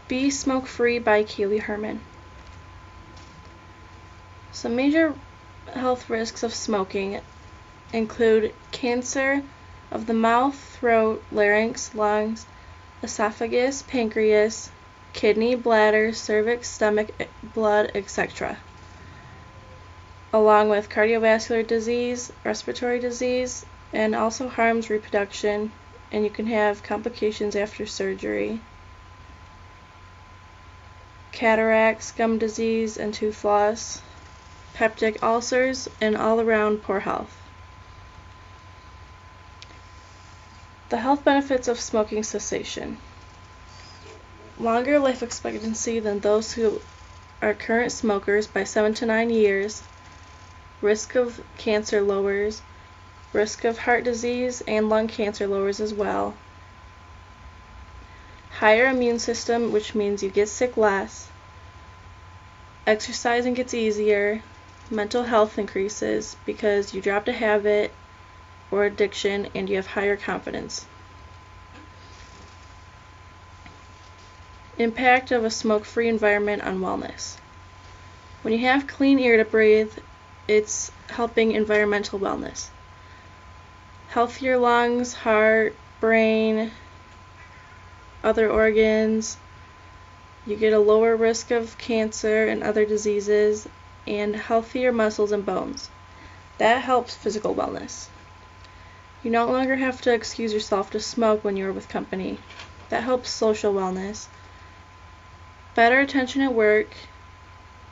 Be Smoke Free by Keely Herman. Some major health risks of smoking include cancer of the mouth, throat, larynx, lungs, esophagus, pancreas, kidney, bladder, cervix, stomach, blood, etc., along with cardiovascular disease, respiratory disease, and also harms reproduction, and you can have complications after surgery, cataracts, gum disease, and tooth loss, peptic ulcers, and all-around poor health. The health benefits of smoking cessation. Longer life expectancy than those who are current smokers by 7 to 9 years. Risk of cancer lowers. Risk of heart disease and lung cancer lowers as well. Higher immune system, which means you get sick less. Exercising gets easier. Mental health increases because you dropped a habit or addiction and you have higher confidence. Impact of a smoke-free environment on wellness. When you have clean air to breathe, it's helping environmental wellness. Healthier lungs, heart, brain, other organs. You get a lower risk of cancer and other diseases, and healthier muscles and bones. That helps physical wellness. You no longer have to excuse yourself to smoke when you're with company. That helps social wellness. Better attention at work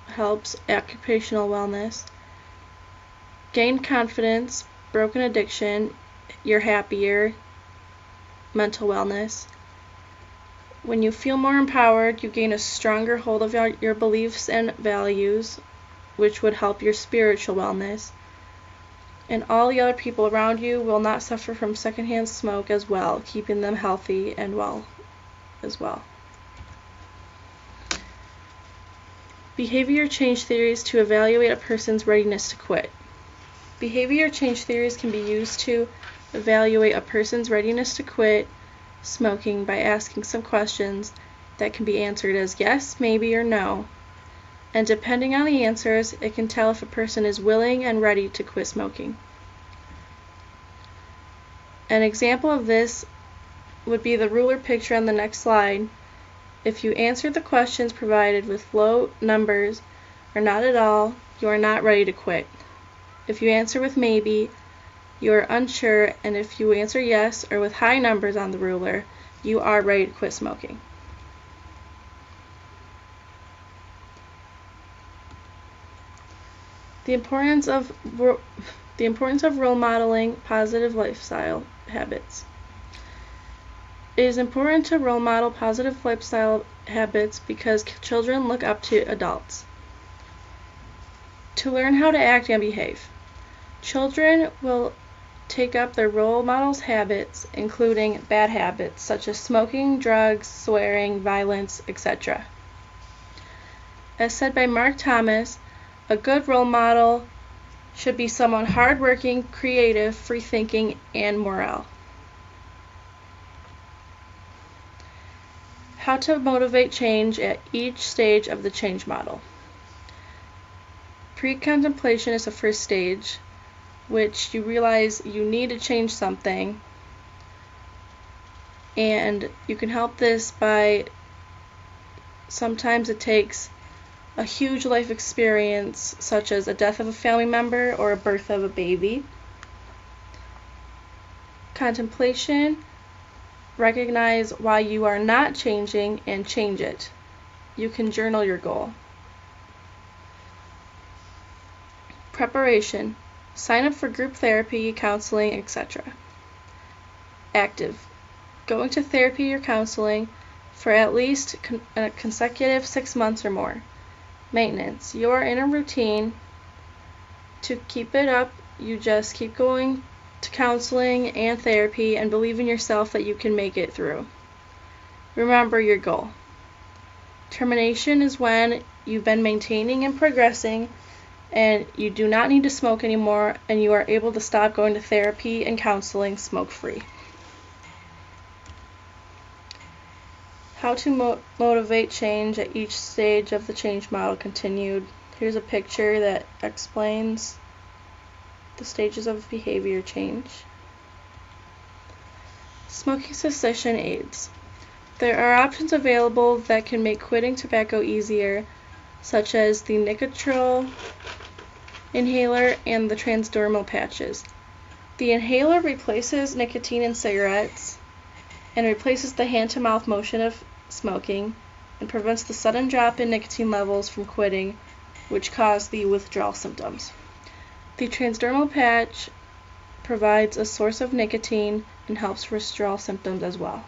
helps occupational wellness. Gain confidence, broken addiction, you're happier, mental wellness. When you feel more empowered, you gain a stronger hold of your beliefs and values, which would help your spiritual wellness. And all the other people around you will not suffer from secondhand smoke as well, keeping them healthy and well as well. Behavior change theories to evaluate a person's readiness to quit. Behavior change theories can be used to evaluate a person's readiness to quit smoking by asking some questions that can be answered as yes, maybe, or no. And depending on the answers, it can tell if a person is willing and ready to quit smoking. An example of this would be the ruler picture on the next slide. If you answer the questions provided with low numbers or not at all, you are not ready to quit. If you answer with maybe, you are unsure, and if you answer yes or with high numbers on the ruler, you are ready to quit smoking. The importance of role modeling positive lifestyle habits. It is important to role model positive lifestyle habits because children look up to adults. To learn how to act and behave. Children will take up their role models' habits, including bad habits such as smoking, drugs, swearing, violence, etc. As said by Mark Thomas, a good role model should be someone hardworking, creative, free-thinking, and moral. How to motivate change at each stage of the change model. Pre-contemplation is the first stage, which you realize you need to change something, and you can help this by sometimes it takes a huge life experience such as a death of a family member or a birth of a baby. Contemplation, recognize why you are not changing and change it. You can journal your goal. Preparation, sign up for group therapy, counseling, etc. Active, going to therapy or counseling for at least a consecutive 6 months or more. Maintenance, you are in a routine. To keep it up, you just keep going to counseling and therapy and believe in yourself that you can make it through. Remember your goal. Termination is when you've been maintaining and progressing and you do not need to smoke anymore and you are able to stop going to therapy and counseling smoke-free. How to motivate change at each stage of the change model continued. Here's a picture that explains the stages of behavior change. Smoking cessation aids. There are options available that can make quitting tobacco easier, such as the Nicotril inhaler and the transdermal patches. The inhaler replaces nicotine in cigarettes and replaces the hand-to-mouth motion of smoking and prevents the sudden drop in nicotine levels from quitting, which cause the withdrawal symptoms. The transdermal patch provides a source of nicotine and helps withdrawal symptoms as well.